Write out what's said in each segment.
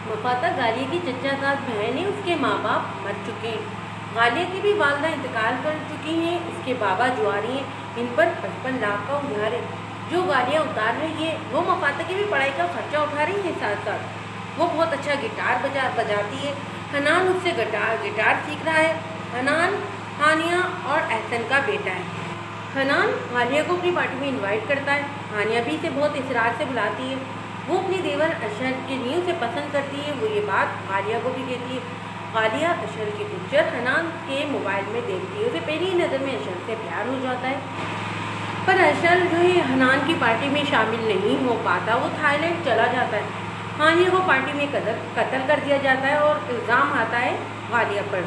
मफाता गालिया की चचाजाद बहन है, उसके माँ बाप मर चुके हैं। गालिया की भी वालदा इंतकाल कर चुकी हैं। उसके बाबा जुआरी हैं। इन पर 55 लाख का उधार है जो गालिया उतार रही है। वो मफाता की भी पढ़ाई का खर्चा उठा रही है। साथ साथ वो बहुत अच्छा गिटार बजाती है। हनान उससे गिटार सीख रहा है। हनान हानिया और एहसन का बेटा है। हनान हानिया को अपनी पार्टी में इनवाइट करता है। हानिया भी इसे बहुत इसरार से बुलाती है। वो अपनी देवर अशर के लिए उसे पसंद करती है। वो ये बात गालिया को भी कहती है। गालिया अशर की पिक्चर हनान के मोबाइल में देखती है। उसे पहली नज़र में अशर से प्यार हो जाता है। पर अशर जो है हनान की पार्टी में शामिल नहीं हो पाता। वो थाईलैंड चला जाता है। हानिया को पार्टी में कत्ल कर दिया जाता है और इल्ज़ाम आता है गालिया पर।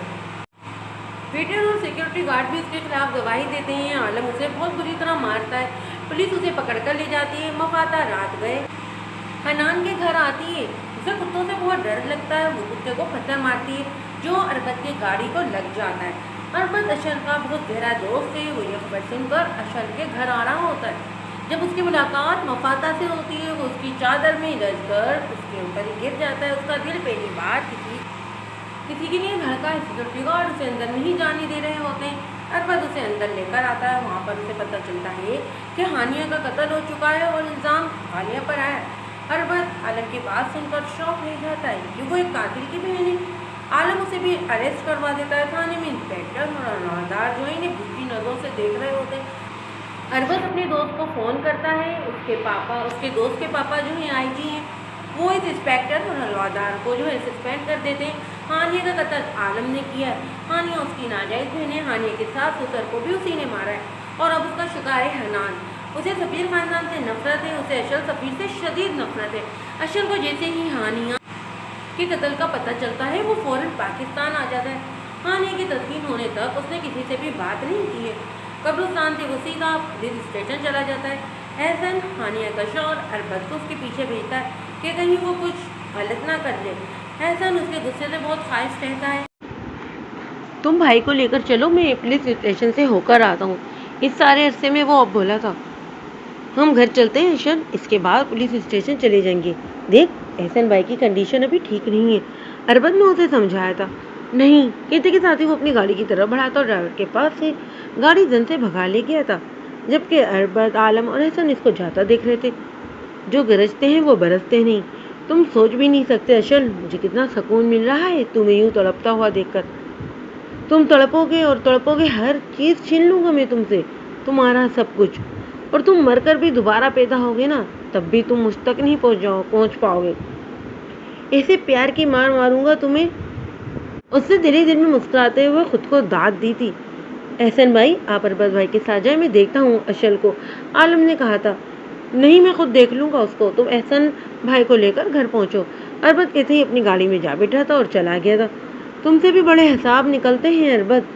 वेटर और सिक्योरिटी गार्ड भी उसके खिलाफ गवाही देते हैं। आलम उसे बहुत बुरी तरह मारता है। पुलिस उसे पकड़कर ले जाती है। मफाता रात गए हनान के घर आती है। उसे कुत्तों से बहुत डर लगता है। वो कुत्ते को पत्थर मारती है जो अरबत की गाड़ी को लग जाता है। अरबत अशर का बहुत गहरा दोस्त है। वो ये खबर सुनकर अशर के घर आ रहा होता है। जब उसकी मुलाकात मफाता से होती है, वो उसकी चादर में रच कर उसके ऊपर ही गिर जाता है। उसका दिल पहली बार किसी के लिए धड़का है। सिक्योरिटी गार्ड उसे अंदर नहीं जाने दे रहे होते हैं। अरबत उसे अंदर लेकर आता है। वहाँ पर उसे पता चलता है कि हानिया का कत्ल हो चुका है और इल्ज़ाम हानिया पर आया है। अरबत आलम की बात सुनकर शौक रह जाता है कि वो एक कातिल की बहन है। आलम उसे भी अरेस्ट करवा देता है। थाने में इंस्पेक्टर और रौनदार जो है इन्हें बुरी नज़रों से देख रहे होते हैं। अरबत अपने दोस्त को फ़ोन करता है। उसके दोस्त के पापा जो हैं आईजी हैं। वो इस इंस्पेक्टर और हलवादार को जो है सस्पेंड कर देते हैं। हानिया का कत्ल आलम ने किया है। हानिया उसकी नाजायज़ बहन है। हानिया के साथ ससुर को भी उसी ने मारा है और अब उसका शिकार है हनान। उसे सफ़ीर ख़ानदान से नफरत है। उसे अशर सफ़ीर से शदीद नफरत है। अशर को जैसे ही हानिया के कत्ल का पता चलता है वो फ़ौरन पाकिस्तान आ जाता है। हानिया की तदफीन होने तक उसने किसी से भी बात नहीं की है। कब्रिस्तान से वो सीधा पुलिस स्टेशन चला जाता है। एहसन हानिया का शौहर अरबत को उसके पीछे भेजता है कि कहीं वो कुछ गलत ना कर ले। एहसन उसके गुस्से से बहुत ख़ाइफ रहता है। तुम भाई को लेकर चलो, मैं पुलिस स्टेशन से होकर आता हूँ। इस सारे अरसे में वो अब बोला था। हम घर चलते हैं अशर, इसके बाद पुलिस स्टेशन चले जाएंगे। देख एहसन भाई की कंडीशन अभी ठीक नहीं है। अरबत ने उसे समझाया था। नहीं कहते के साथ ही वो अपनी गाड़ी की तरफ बढ़ा था और ड्राइवर के पास से गाड़ी जन से भगा ले गया था। जबकि अरबत आलम और एहसन इसको जाता देख रहे थे। जो गरजते हैं वो बरसते नहीं। तुम सोच भी नहीं सकते अशर, मुझे कितना सुकून मिल रहा है तुम्हें यूँ तड़पता हुआ देखकर। तुम तड़पोगे और तड़पोगे, हर चीज़ छीन लूँगा मैं तुमसे, तुम्हारा सब कुछ। और तुम मरकर भी दोबारा पैदा होगे ना, तब भी तुम मुझ तक नहीं पहुँच पाओगे। ऐसे प्यार की मार मारूंगा तुम्हें। उसने धीरे धीरे में मुस्कुराते हुए खुद को दाद दी थी। एहसन भाई आप अरबत भाई के साथ जाए, मैं देखता हूँ अशल को, आलम ने कहा था। नहीं मैं खुद देख लूँगा उसको, तुम एहसन भाई को लेकर घर पहुँचो। अरबत कहते ही अपनी गाड़ी में जा बैठा था और चला गया था। तुमसे भी बड़े हिसाब निकलते हैं अरबत।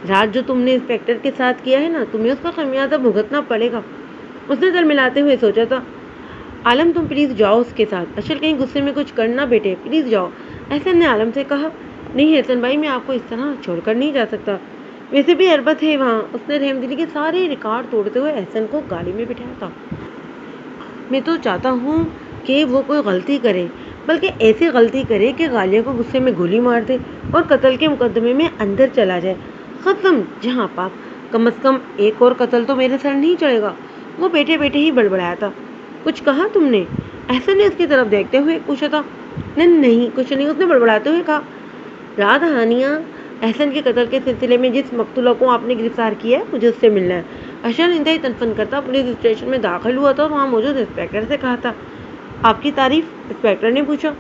रात जो तुमने इंस्पेक्टर के साथ किया है ना, तुम्हें उसका खमियाजा भुगतना पड़ेगा। उसने दिल मिलाते हुए सोचा था। आलम तुम प्लीज़ जाओ उसके साथ, अशल कहीं गुस्से में कुछ करना बेटे, प्लीज़ जाओ। एहसन ने आलम से कहा। नहीं एहसन भाई मैं आपको इस तरह छोड़कर नहीं जा सकता। वैसे भी अरबत है वहाँ। उसने रहमदिली के सारे रिकॉर्ड तोड़ते हुए एहसन को गाड़ी में बिठाया था। मैं तो चाहता हूँ कि वो कोई गलती करे, बल्कि ऐसी गलती करे कि गालिया को गुस्से में गोली मार दे और कत्ल के मुकदमे में अंदर चला जाए। ख़त्म जहाँ पाक, कम से कम एक और कत्ल तो मेरे सर नहीं चढ़ेगा। वो बैठे बैठे ही बड़बड़ाया था। कुछ कहा तुमने? एहसन ने उसकी तरफ देखते हुए पूछा था। नहीं कुछ नहीं, उसने बड़बड़ाते हुए कहा। रात हानिया एहसन के कत्ल के सिलसिले में जिस मकतूला को आपने गिरफ्तार किया है, मुझे उससे मिलना है। अशर इंतहाई तनफन करता पुलिस स्टेशन में दाखिल हुआ था और वहाँ मौजूद इंस्पेक्टर से कहा था। आपकी तारीफ? इंस्पेक्टर ने पूछा।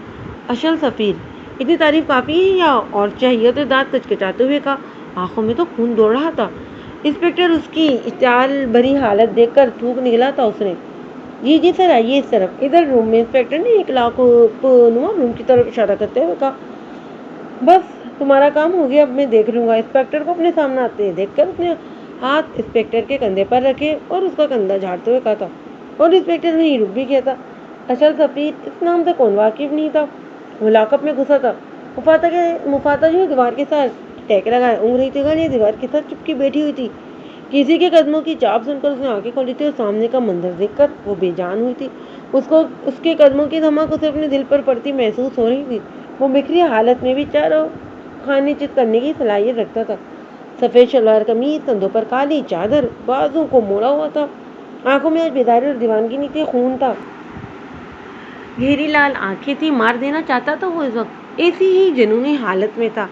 अशल सफ़ीर, इतनी तारीफ काफ़ी है या और चाहिए? तो दांत कचकचाते हुए कहा। आंखों में तो खून दौड़ रहा था। इंस्पेक्टर उसकी इश्ताल भरी हालत देखकर थूक निकला था उसने। जी सर आइए इस तरफ, इधर रूम में। इंस्पेक्टर ने एक नुमा रूम की तरफ इशारा करते हुए कहा। बस तुम्हारा काम हो गया, अब मैं देख लूँगा। इंस्पेक्टर को अपने सामने आते देखकर उसने हाथ इंस्पेक्टर के कंधे पर रखे और उसका कंधा झाड़ते हुए कहा था। और इंस्पेक्टर वहीं रुक भी गया था। अशल सफ़ीर इस नाम से कौन वाकिफ नहीं था। वो लाकअप में घुसा था। मुफाता जो है दीवार के साथ टैक लगाए ऊँग रही थी। गालिया दीवार के साथ चुपकी बैठी हुई थी। किसी के कदमों की चाप सुनकर उसने आंखें खोली थी और सामने का मंजर देखकर वो बेजान हुई थी। उसको उसके कदमों की धमक उसे अपने दिल पर पड़ती महसूस हो रही थी। वो बिखरी हालत में भी चारों खाने चित करने की सलाहियत रखता था। सफेद शलवार कमीज, कंधों पर काली चादर, बाजू को मोड़ा हुआ था। आंखों में आज बेदारी और दीवानगी नहीं थी, खून था। गहरी लाल आंखें थी। मार देना चाहता था वो इस वक्त। ऐसी ही जुनूनी हालत में था।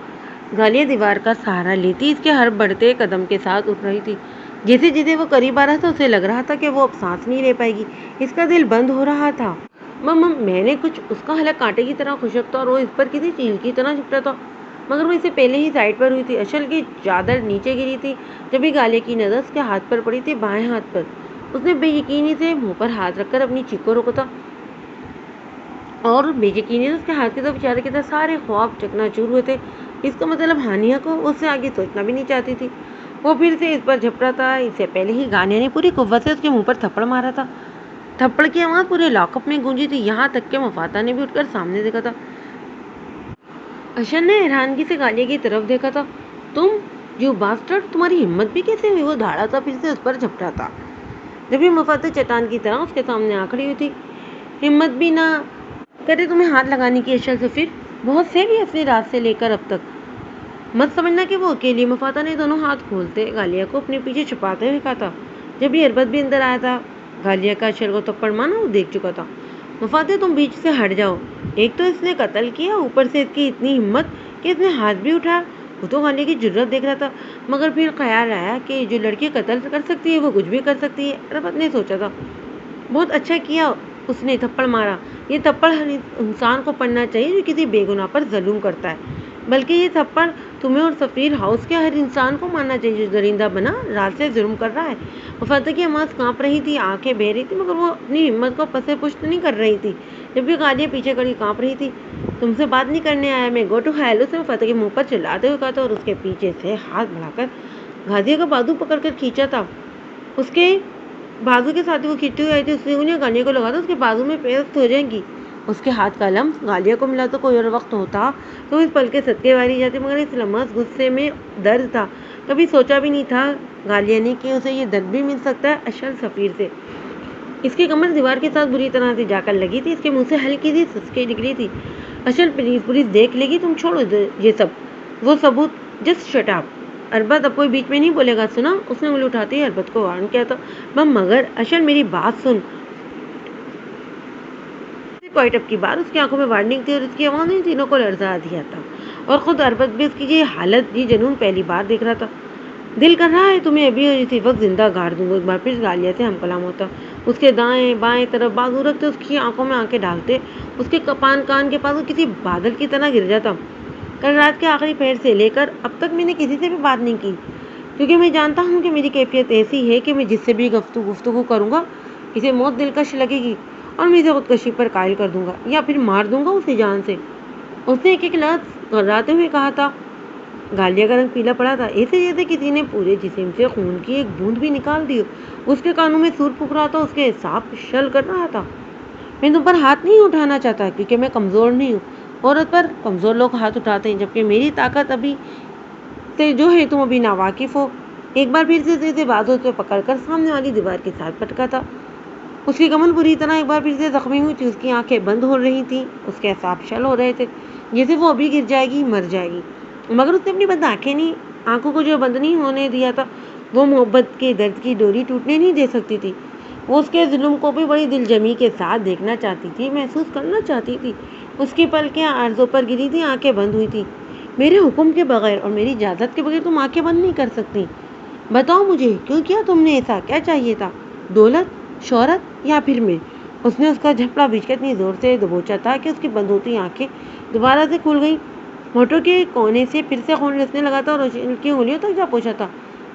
गालियां दीवार का सहारा लेती इसके हर बढ़ते कदम के साथ उठ रही थी। जैसे जैसे वो करीब आ रहा था उसे लग रहा था कि वो अब सांस नहीं ले पाएगी। इसका दिल बंद हो रहा था। मम्मा, मैंने कुछ उसका हलक कांटे की तरह खुशक था और वो इस पर किसी चील की तरह चिपटा था, मगर वो इससे पहले ही साइड पर हुई थी। अशल की चादर नीचे गिरी थी जब भी गालिया की नजर उसके हाथ पर पड़ी थी, बाएं हाथ पर। उसने बेयकीनी से मुंह पर हाथ रखकर अपनी चीख को रोका था और बेयकीनी से उसके हाथ की तरफ इशारे की तरह सारे ख्वाब चकनाचूर हुए थे। इसका मतलब हानिया को उससे आगे सोचना भी नहीं चाहती थी। वो फिर से इस पर झपटा था। इससे पहले ही गानिया ने पूरी कुव्वत से उसके मुंह पर थप्पड़ मारा था। थप्पड़ की आवाज पूरे लॉकअप में गूंजी थी, यहाँ तक कि मफाता ने भी उठकर सामने देखा था। अशन ने हैरानगी से गालिया की तरफ देखा था। तुम, यू बास्टर्ड, तुम्हारी हिम्मत भी कैसे हुई? वो धाड़ा था, फिर से उस पर झपटा था। जब भी मफाता चट्टान की तरह उसके सामने आ खड़ी हुई थी। हिम्मत भी ना करे तुम्हें हाथ लगाने की अशल से, फिर बहुत से भी अपनी रात से लेकर अब तक। मत समझना कि वो अकेली। मफाता ने दोनों हाथ खोलते गालिया को अपने पीछे छुपाते हुए कहा था। जब ये अरबत भी अंदर आया था, गालिया का अशल को थप्पड़ मारना वो देख चुका था। मफाते, तुम बीच से हट जाओ। एक तो इसने कत्ल किया, ऊपर से इसकी इतनी हिम्मत कि इसने हाथ भी उठाया। वो तो गालिया की जुर्रत देख रहा था, मगर फिर ख्याल आया कि जो लड़की कत्ल कर सकती है वो कुछ भी कर सकती है। अरबत ने सोचा था, बहुत अच्छा किया उसने थप्पड़ मारा। ये थप्पड़ हर इंसान को पड़ना चाहिए जो किसी बेगुनाह पर जुल्म करता है। बल्कि ये थप्पड़ तुम्हें और सफीर हाउस के हर इंसान को मारना चाहिए जो दरिंदा बना रात से जुर्म कर रहा है। वफाता की आवाज़ कांप रही थी, आंखें बह रही थी, मगर वो अपनी हिम्मत को पसे पुष्ट नहीं कर रही थी। जब भी गालियाँ पीछे खड़ी कांप रही थी। तुमसे बात नहीं करने आया मैं, गो टू हेल, उसने वफाता के मुंह पर चिल्लाते हुए कहा था और उसके पीछे से हाथ बढ़ाकर गाजिया का बाजू पकड़कर खींचा था। उसके बाजू के साथ वो खींचती हुई आई थी। उसने उन्हें गालिया को लगा था उसके बाजू में पेस्त हो जाएंगी। उसके हाथ का लम्स गालिया को मिला तो कोई और वक्त होता तो इस पल के सदके वारी जाती, मगर इस लम्स गुस्से में दर्द था। कभी सोचा भी नहीं था गालिया ने कि उसे ये दर्द भी मिल सकता है अशल सफ़ीर से। इसकी कमर दीवार के साथ बुरी तरह से जाकर लगी थी। इसके मुंह से हल्की सी सिसकी निकली थी। अशल, प्लीज पुलिस देख लेगी, तुम छोड़ो ये सब, वो सबूत, जस्ट शट अप। अरबत, अब कोई बीच में नहीं बोलेगा, सुना? उसने उंगली उठाते ही अरबत को वार्न किया था। मगर अशल, मेरी बात सुन। क्वाइट अप की बात उसकी आंखों में वार्निंग थी और इसकी आवाज़ ने तीनों को लर्जा दिया था। और खुद अरबत भी उसकी ये हालत, ये जुनून पहली बार देख रहा था। दिल कर रहा है तुम्हें अभी और इसी वक्त जिंदा गाड़ दूंगा। एक बार फिर गालिया से हम कलाम होता। उसके दाएं बाएं तरफ बाजू रखते, उसकी आंखों में आंखें डालते, उसके कपान कान के पास वो किसी बादल की तरह गिर जाता। कल रात के आखिरी पहर से लेकर अब तक मैंने किसी से भी बात नहीं की, क्योंकि मैं जानता हूँ कि मेरी कैफियत ऐसी है कि मैं जिससे भी गुफ्तगू करूँगा इसे मौत दिलकश लगेगी और मैं इसे खुदकशी पर कायल कर दूंगा या फिर मार दूंगा उसे जान से। उसने एक एक लफ्ज़ घबराते हुए कहा था। गालिया का रंग पीला पड़ा था, ऐसे जैसे किसी ने पूरे जिस्म से खून की एक बूंद भी निकाल दी। उसके कानों में सुर फूक रहा था, उसके सांप शल कर रहा था। मैं तुम पर हाथ नहीं उठाना चाहता क्योंकि मैं कमज़ोर नहीं हूँ। औरत पर कमज़ोर लोग हाथ उठाते हैं, जबकि मेरी ताकत अभी से जो है तुम अभी नावाकिफ हो। एक बार फिर से बाजू से पकड़कर सामने वाली दीवार के साथ पटका था। उसकी कमर बुरी तरह एक बार फिर से जख्मी हुई थी। उसकी आंखें बंद हो रही थीं, उसके असाब शल हो रहे थे, जैसे वो अभी गिर जाएगी, मर जाएगी। मगर उसने अपनी बंद आंखों को जो बंद नहीं होने दिया था, वो मोहब्बत के दर्द की डोरी टूटने नहीं दे सकती थी। वो उसके जुल्म को भी बड़ी दिलजमी के साथ देखना चाहती थी, महसूस करना चाहती थी। उसकी पलकें आर्ज़ों पर गिरी थी, आंखें बंद हुई थी। मेरे हुक्म के बगैर और मेरी इजाज़त के बगैर तुम आंखें बंद नहीं कर सकती। बताओ मुझे, क्यों किया तुमने ऐसा? क्या चाहिए था? दौलत, शोहरत या फिर मैं? उसने उसका झपड़ा बीच के इतनी जोर से दबोचा था कि उसकी बंद होती आंखें दोबारा से खुल गईं। होठों के कोने से फिर से खून रिसने लगा था और उनकी उंगलियों तक जा पहुंचा था।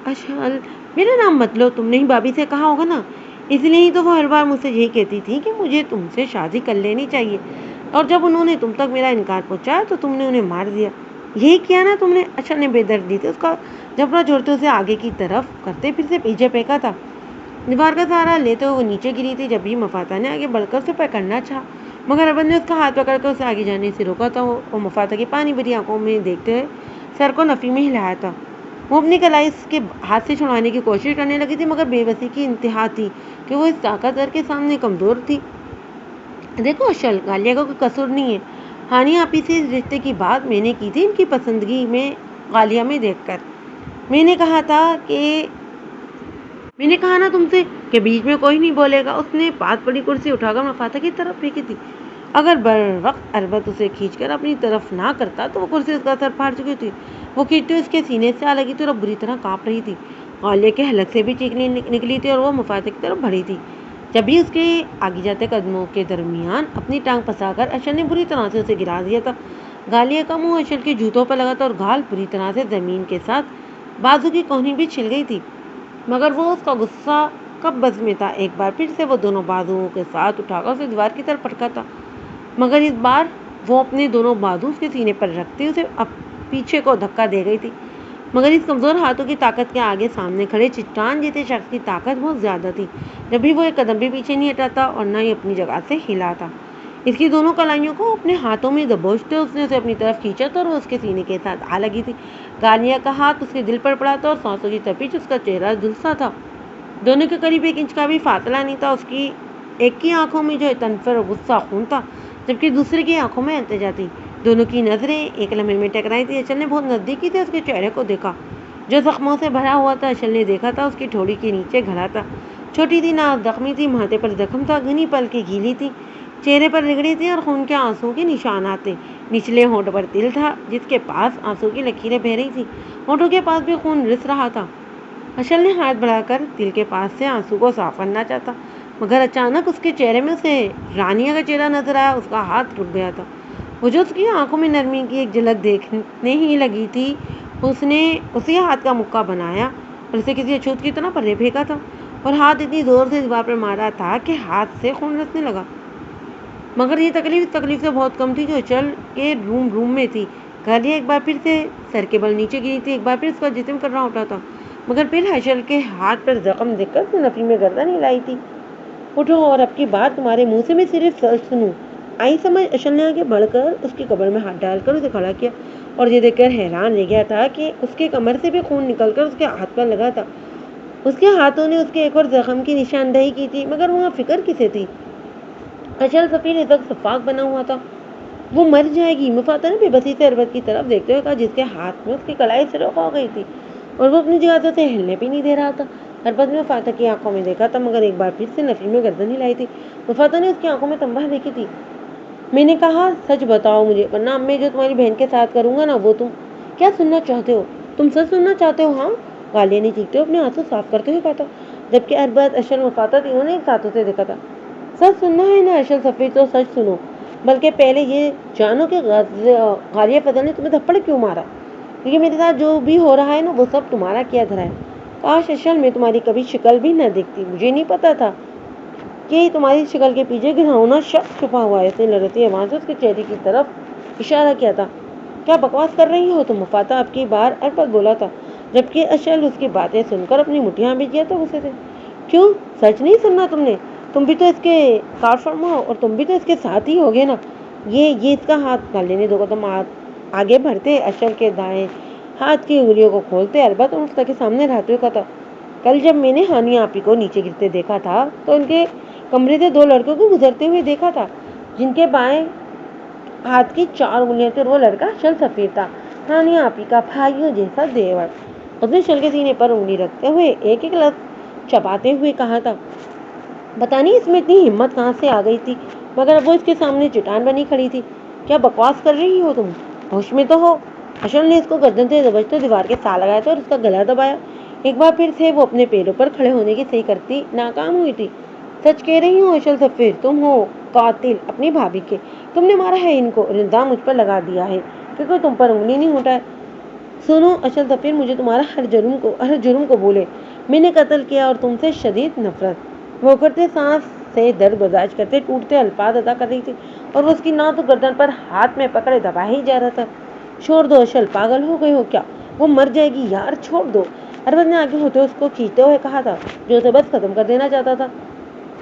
अशल, मेरा नाम मत लो, तुमने ही भाभी से कहा होगा ना। इसलिए ही तो वो हर बार मुझसे यही कहती थी कि मुझे तुमसे शादी कर लेनी चाहिए, और जब उन्होंने तुम तक मेरा इनकार पहुंचाया तो तुमने उन्हें मार दिया। यही किया ना तुमने? अशल ने बेदर्दी से उसका झपड़ा छोड़ते उसे आगे की तरफ करते फिर से पीछे फेंका था। दीवार का सहारा लेते हुए वो नीचे गिरी थी। जब भी मफाता ने आगे बढ़कर उसे पकड़ना चाहा, मगर अरबत ने उसका हाथ पकड़कर उसे आगे जाने से रोका था। वो मफाता की पानी भरी आंखों में देखते हुए सर को नफी में हिलाया था। وہ اپنی کلائی اس کے ہاتھ سے چھڑانے کی کوشش کرنے لگی تھی، مگر بے بسی کی انتہا تھی کہ وہ اس طاقتور کے سامنے کمزور تھی۔ دیکھو اشل، غالیہ کا کوئی قصور نہیں ہے۔ ہانی آپی سے اس رشتے کی بات میں نے کی تھی ان کی پسندگی میں غالیہ میں دیکھ کر۔ میں نے کہا نا تم سے کہ بیچ میں کوئی نہیں بولے گا۔ اس نے پاس پڑی کرسی اٹھا کر مفاتح کی طرف پھینکی تھی۔ اگر بر وقت اربت اسے کھینچ کر اپنی طرف نہ کرتا تو وہ کرسی اس کا سر پھاڑ چکی تھی۔ وہ کھینچتے اس کے سینے سے آ لگی تھی اور بری طرح کانپ رہی تھی۔ غالیہ کے حلق سے بھی چیخ نکلی تھی اور وہ مفاتح کی طرف بڑھی تھی، جب بھی اس کے آگے جاتے قدموں کے درمیان اپنی ٹانگ پھنسا کر اشل نے بری طرح سے اسے گرا دیا تھا۔ غالیہ کا منہ اشل کے جوتوں پر لگا تھا اور گھال بری طرح سے زمین کے ساتھ بازو کی کوہنی بھی چھل گئی تھی، مگر وہ اس کا غصہ کب بس میں تھا۔ ایک بار پھر سے وہ دونوں بازوؤں کے ساتھ اٹھا کر اسے دیوار کی طرف پٹکا تھا، مگر اس بار وہ اپنے دونوں بازو اس کے سینے پر رکھتے اسے پیچھے کو دھکا دے گئی تھی، مگر اس کمزور ہاتھوں کی طاقت کے آگے سامنے کھڑے چٹان جیسے شخص کی طاقت بہت زیادہ تھی، جب بھی وہ ایک قدم بھی پیچھے نہیں ہٹاتا اور نہ ہی اپنی جگہ سے ہلا تھا۔ اس کی دونوں کلائیوں کو اپنے ہاتھوں میں دبوچتے اس نے اسے اپنی طرف کھینچا تھا اور وہ اس کے سینے کے ساتھ آ لگی تھی۔ غالیہ کا ہاتھ اس کے دل پر پڑا تھا اور سانسوں کی تپش اس کا چہرہ جھلسا تھا۔ دونوں کے قریب 1 انچ کا بھی فاصلہ نہیں تھا۔ اس کی ایک کی آنکھوں میں جو تنفر اور غصہ خون تھا، جبکہ دوسرے کی آنکھوں میں التجا تھی۔ دونوں کی نظریں ایک لمحے میں ٹکرائی تھی۔ اشل نے بہت نزدیکی سے اس کے چہرے کو دیکھا جو زخموں سے بھرا ہوا تھا۔ اشل نے دیکھا تھا اس کی ٹھوڑی کے نیچے گھڑا تھا، چھوٹی سی ناک زخمی تھی، ماتھے پر زخم تھا، گھنی پلکیں گیلی تھی، چہرے پر رگڑی تھی اور خون کے آنسو کے نشانات تھے۔ نچلے ہونٹ پر تل تھا جس کے پاس آنسو کی لکیریں بہہ رہی تھی، ہونٹوں کے پاس بھی خون رس رہا تھا۔ اشل نے ہاتھ بڑھا کر تل کے پاس سے آنسو کو صاف کرنا چاہتا، مگر اچانک اس کے چہرے میں اسے رانیہ کا چہرہ نظر آیا۔ اس کا ہاتھ رک گیا تھا۔ وہ جو اس کی آنکھوں میں نرمی کی ایک جھلک دیکھنے ہی لگی تھی، اس نے اسی ہاتھ کا مکہ بنایا اور اسے کسی اچھوت کی طرح پرے پھینکا تھا، اور ہاتھ اتنی زور سے دیوار پر مارا تھا کہ ہاتھ سے خون رسنے لگا۔ مگر یہ تکلیف اس تکلیف سے بہت کم تھی جو اشل کے روم میں تھی۔ غالیہ ایک بار پھر سے سر کے بل نیچے گری تھی، ایک بار پھر اس کا جسم کر رہا اٹھا تھا، مگر پھر اشل کے ہاتھ پر زخم دیکھ کر اس نے نفی میں گردن ہلائی تھی۔ اٹھو اور اب کی بات تمہارے منہ سے میں صرف سچ سنوں۔ آئی سمجھ؟ اشل نے آگے بڑھ کر اس کی کمر میں ہاتھ ڈال کر اسے کھڑا کیا اور یہ دیکھ کر حیران رہ گیا تھا کہ اس کے کمر سے بھی خون نکل کر اس کے ہاتھ پر لگا تھا۔ اس کے ہاتھوں نے اس کے ایک اور زخم کی نشاندہی کی تھی، مگر وہاں فکر کسے تھی؟ اشل سفیر اس وقت شفاق بنا ہوا تھا۔ وہ مر جائے گی، مفاتح نے بے بسی سے اربت کی طرف دیکھتے ہوئے کہا، جس کے ہاتھ میں اس کی کلائی سرخ ہو گئی تھی اور وہ اپنی جگہ سے اسے ہلنے بھی نہیں دے رہا تھا۔ اربت نے مفاتح کی آنکھوں میں دیکھا تھا، مگر ایک بار پھر سے نفی میں گردن ہلائی تھی۔ مفاتح نے اس کی آنکھوں میں تنباہ دیکھی تھی۔ میں نے کہا سچ بتاؤ مجھے، ورنہ اب میں جو تمہاری بہن کے ساتھ کروں گا نا وہ تم کیا سننا چاہتے ہو؟ تم سچ سننا چاہتے ہو؟ ہاں، غالیہ نے چیختے ہوئے اپنے آنسو صاف کرتے ہوئے کہا تھا، جبکہ اربت، اشل، مفاتح تینوں نے ایک ساتھ اسے دیکھا تھا۔ سچ سننا ہے نا اشل سفیر، تو سچ سنو، بلکہ پہلے یہ جانو کہ غالیہ فضل نے تمہیں تھپڑ کیوں مارا، کیونکہ میرے ساتھ جو بھی ہو رہا ہے نا وہ سب تمہارا کیا دھرا ہے۔ کاش اشل میں تمہاری کبھی شکل بھی نہ دیکھتی، مجھے نہیں پتا تھا کہ تمہاری شکل کے پیچھے گھناؤنا شخص چھپا ہوا ہے۔ اس نے لڑتی آواز سے اس کے چہرے کی طرف اشارہ کیا تھا۔ کیا بکواس کر رہی ہو تم؟ مفاتح اب کی بار اربت بولا تھا، جبکہ اشل اس کی باتیں سن کر اپنی مٹھیاں بھیج گیا تھا غصے سے۔ کیوں سچ نہیں سننا تم نے؟ تم بھی تو اس کے کار فرما ہو اور تم بھی تو اس کے ساتھ ہی ہوگے نا۔ یہ اس کا ہاتھ، غالیہ نے 2 قدم آگے بڑھتے اشل کے دائیں ہاتھ کی انگلیوں کو کھولتے اربت اور مفاتح کے سامنے رہتے ہوئے کہا تھا، کل جب میں نے ہانی آپی کو نیچے گرتے دیکھا تھا تو ان کے کمرے سے 2 لڑکوں کو گزرتے ہوئے دیکھا تھا جن کے بائیں ہاتھ کی 4 انگلیاں تھیں، اور وہ لڑکا اشل سفیر تھا، ہانی آپی کا بھائیوں جیسا دیور۔ اس نے اشل کے سینے پر انگلی رکھتے ہوئے ایک ایک لفظ چباتے ہوئے کہا تھا، پتا نہیں اس میں اتنی ہمت کہاں سے آ گئی تھی، مگر اب وہ اس کے سامنے چٹان بنی کھڑی تھی۔ کیا بکواس کر رہی ہو تم؟ ہوش میں تو ہو؟ اشل نے اس کو گردن سے دبوچتے دیوار کے ساتھ لگایا تھا اور اس کا گلا دبایا۔ ایک بار پھر سے وہ اپنے پیروں پر کھڑے ہونے کی صحیح کرتی ناکام ہوئی تھی۔ سچ کہہ رہی ہوں اشل سفیر، تم ہو قاتل اپنی بھابھی کے، تم نے مارا ہے ان کو اور الزام مجھ پر لگا دیا ہے کہ کوئی تم پر انگلی نہیں اٹھائے۔ سنو اشل سفیر، مجھے تمہارا ہر جرم کو بولے، میں نے قتل کیا اور تم سے شدید نفرت۔ وہ کرتے سانس سے درد برداشت کرتے ٹوٹتے الفاظ ادا کر رہی تھی اور وہ اس کی نازک گردن پر ہاتھ میں پکڑے دبا ہی جا رہا تھا۔ چھوڑ دو اشل، پاگل ہو گئے ہو کیا؟ وہ مر جائے گی یار، چھوڑ دو۔ اربت نے آگے ہوتے اس کو کھینچتے ہوئے کہا تھا جو اسے بس ختم کر دینا چاہتا تھا۔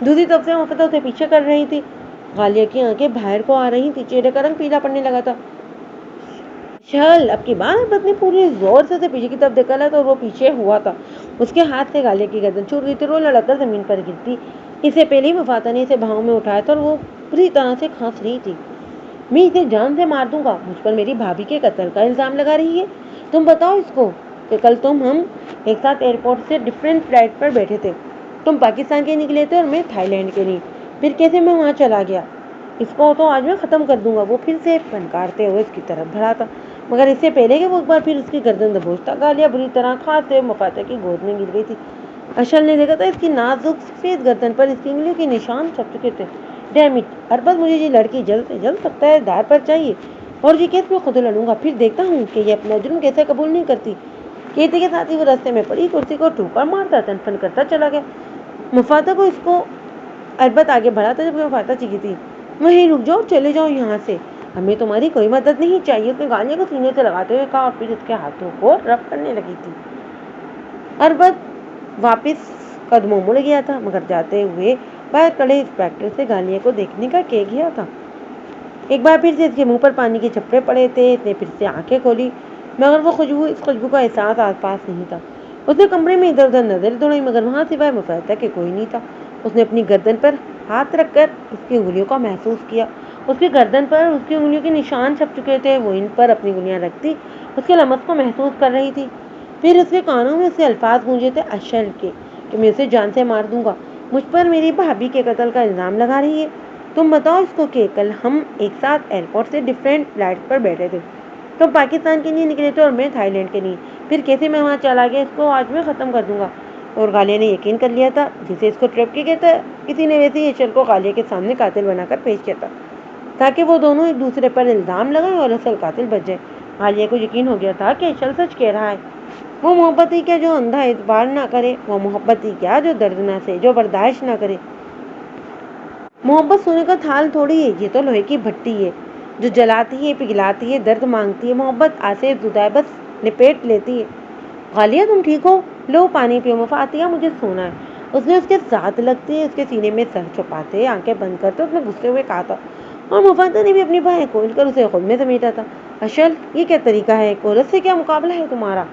دوسری طرف سے مفاتح اسے پیچھے کر رہی تھی۔ غالیہ کی آنکھیں باہر کو آ رہی تھی، چہرے کا رنگ پیلا پڑنے لگا تھا۔ चल अब की बार अरबत ने पूरे जोर से उसे पीछे की तरफ धकेला तो वो पीछे हुआ था। उसके हाथ से गालिया की गर्दन छूट गई थी और वो लड़क कर जमीन पर गिरती। इससे पहले ही वफाता ने इसे भाव में उठाया था और वो पूरी तरह से खांस रही थी। मैं इसे जान से मार दूंगा, मुझ पर मेरी भाभी के कत्ल का इल्जाम लगा रही है। तुम बताओ इसको कि कल हम एक साथ एयरपोर्ट से डिफरेंट फ्लाइट पर बैठे थे। तुम पाकिस्तान के निकले थे और मैं थाईलैंड के लिए। फिर कैसे मैं वहाँ चला गया? इसको तो आज मैं खत्म कर दूंगा। वो फिर से फनकारते हुए उसकी तरफ बढ़ा था, मगर इससे पहले कि वो एक बार फिर उसकी गर्दन दबोचता, गालिया बुरी तरह खांसते हुए मफाता की गोद में गिर गई थी। अशल ने देखा था इसकी नाजुक सफेद गर्दन पर इसकी उंगलियों के निशान छप चुके थे। डैम इट, अरबत मुझे ये लड़की जल्द से जल्द सकता है दार पर चाहिए और ये केस मैं खुद लड़ूंगा। फिर देखता हूँ कि ये अपना जुर्म कैसे कबूल नहीं करती। कहते के साथ ही वो रास्ते में पड़ी कुर्सी को ठोकर मारता तनफन करता चला गया। मुफाता को इसको अरबत आगे बढ़ा था। जब मुफाता चीखी थी, वहीं रुक जाओ, चले जाओ यहाँ से, हमें तुम्हारी कोई मदद नहीं चाहिए। उसने गालिया को सीने से लगाते हुए कहा और फिर उसके हाथों को रब करने लगी थी। अरबत वापस कदमों मुड़ गया था, मगर जाते हुए बाहर खड़े इंस्पेक्टर से गालिया को देखने का कह गया था। एक बार फिर से इसके मुंह पर पानी के छपड़े पड़े थे। इसने फिर से आंखें खोली, मगर वो इस खुशबू का एहसास आसपास नहीं था। उसने कमरे में इधर उधर नजर दौड़ाई, मगर वहां सिवाय मुफाता के कोई नहीं था। उसने अपनी गर्दन पर हाथ रखकर उसकी उंगलियों का महसूस किया। उसकी गर्दन पर उसकी उंगलियों के निशान छप चुके थे। वो इन पर अपनी उंगलियां रखती उसके लमस को महसूस कर रही थी। फिर उसके कानों में उसके अल्फाज गूंजे थे अशल के कि मैं उसे जान से मार दूंगा, मुझ पर मेरी भाभी के कत्ल का इल्जाम लगा रही है। तुम बताओ इसको कि कल हम एक साथ एयरपोर्ट से डिफरेंट फ्लाइट पर बैठे थे। तुम पाकिस्तान के लिए निकले थे और मैं थाईलैंड के लिए। फिर कैसे मैं वहाँ चला गया, इसको आज मैं ख़त्म कर दूंगा। और गालिया ने यकीन कर लिया था, जिसे इसको ट्रैप किया था किसी ने, वैसे ही अशल को गालिया के सामने कातिल बनाकर पेश किया था, ताकि वो दोनों एक दूसरे पर इल्ज़ाम लगाएं और असल कातिल बच जाए। गालिया को यकीन हो गया था कि अशल सच कह रहा है। वो मोहब्बत ही क्या जो अंधा एतबार ना करे, वो मोहब्बत ही क्या जो दर्द ना से, जो बर्दाश्त ना करे। मोहब्बत सोने का थाल थोड़ी है, ये तो लोहे की भट्टी है जो जलाती है, पिघलाती है, दर्द मांगती है। मोहब्बत आसे जुदा बस लिपेट लेती है। गालिया तुम ठीक हो? लो पानी पियो। मुफातिया मुझे सोना है। उसने उसके साथ लगते ही उसके सीने में सर छुपाते आंखें बंद करते उसने गुस्से हुए कहा था, और मुफाता ने भी अपनी बाहें खोलकर उसे खुद में समेटा था। अशल ये क्या तरीका है? औरत से क्या मुकाबला है तुम्हारा?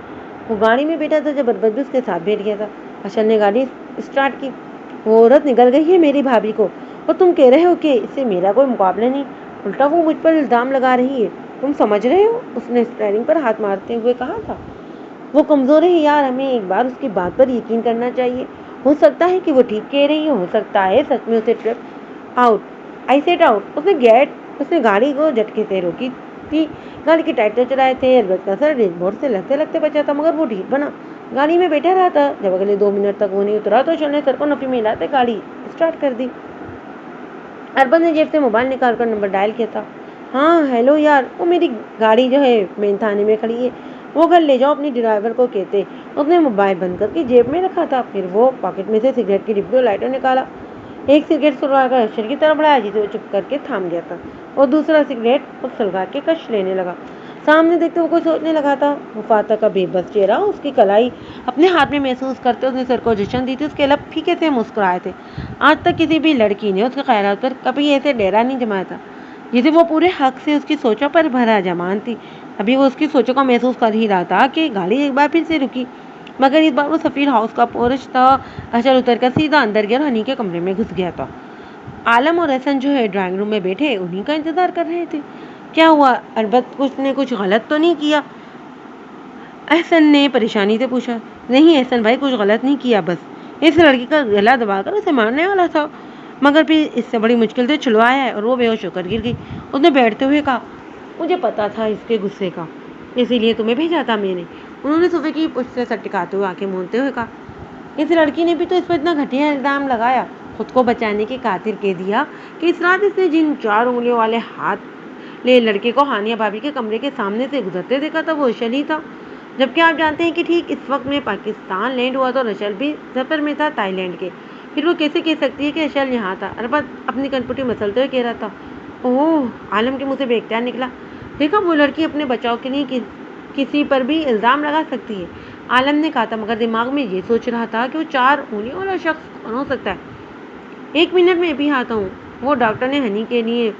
वो गाड़ी में बैठा था जब अरबत भी उसके साथ बैठ गया था। अशल ने गाड़ी स्टार्ट की। वो औरत निकल गई है मेरी भाभी को, और तुम कह रहे हो कि इससे मेरा कोई मुकाबला नहीं, उल्टा वो मुझ पर इल्जाम लगा रही है। तुम समझ रहे हो? उसने स्टेयरिंग पर हाथ मारते हुए कहा था। वो कमजोर है यार, हमें एक बार उसकी बात पर यकीन करना चाहिए। हो सकता है कि वो ठीक कह रही हो सकता है सच में उसे trip out I set out. उसने गाड़ी को झटके से रोकी थी। गाड़ी के टायर चलाए थे। अरबत का सर डैशबोर्ड से लगते लगते बचा था, मगर वो ढीठ बना गाड़ी में बैठा रहा था। जब अगले 2 मिनट तक वो नहीं उतरा तो अशल ने सर को नफी में हिलाते गाड़ी स्टार्ट कर दी। अरबत ने जेब से मोबाइल निकाल कर नंबर डायल किया था। हाँ हेलो यार, वो मेरी गाड़ी जो है मेन थाने में खड़ी है, वो घर ले जाओ अपनी ड्राइवर को कहते। उसने मोबाइल बंद करके जेब में रखा था। फिर वो पॉकेट में से सिगरेट की डिब्बी और लाइटर निकाला। एक सिगरेट सुलगा कर अशर की तरफ बढ़ाया, जिसे वो चुप करके थाम गया था, और दूसरा सिगरेट वो सुलगा के कश लेने लगा। सामने देखते वो कुछ सोचने लगा था। मुफाता का बेबस चेहरा उसकी कलाई अपने हाथ में महसूस करते उसने सर को जशन दी थी। उसके लब फीके से मुस्कुराए थे। आज तक किसी भी लड़की ने उसके ख्यालात पर कभी ऐसे डेरा नहीं जमाया था, जिसे वो पूरे हक से उसकी सोचों पर भरा जमान थी। अभी वो उसकी सोचों का महसूस कर ही रहा था कि गाड़ी एक बार फिर से रुकी, मगर इस बार वो सफीर हाउस का पोर्च था। अशर उतर कर सीधा अंदर गया और हनी के कमरे में घुस गया था। आलम और हसन जो है ड्राइंग रूम में बैठे उन्हीं का इंतजार कर रहे थे। क्या हुआ? अरबत कुछ गलत तो नहीं किया? एहसन ने परेशानी से पूछा। नहीं एहसन भाई, कुछ गलत नहीं किया, बस इस लड़की का गला दबाकर उसे मारने वाला था, मगर फिर इससे बड़ी मुश्किल से छुड़वाया है और वो बेहोश होकर गिर गई। उसने बैठते हुए कहा, मुझे पता था इसके गुस्से का, इसीलिए तुम्हें भेजा था मैंने। उन्होंने सोफे की पुष्ट से सर टिकाते हुए आंखें मूंदते हुए कहा, इस लड़की ने भी तो इस पर इतना घटिया इल्जाम लगाया, खुद को बचाने की खातिर कह दिया कि इस रात इसने जिन 4 उंगलियों वाले हाथ ले लड़के को हानिया भाभी के कमरे के सामने से गुजरते देखा था वो अशल ही था। जबकि आप जानते हैं कि ठीक इस वक्त में पाकिस्तान लैंड हुआ तो अशल भी सफर में था थाईलैंड के। फिर वो कैसे कह सकती है कि अशल यहाँ था? अरबत अपनी कनपुटी मसलते हुए कह रहा था। ओह, आलम के मुँह से बेख्तियार निकला। देखा, वो लड़की अपने बचाव के लिए किसी पर भी इल्ज़ाम लगा सकती है, आलम ने कहा था, मगर दिमाग में ये सोच रहा था कि वो 4 उंगलियों वाला शख्स कौन हो सकता है। 1 मिनट में भी आता हूँ। वो डॉक्टर ने हनी के लिए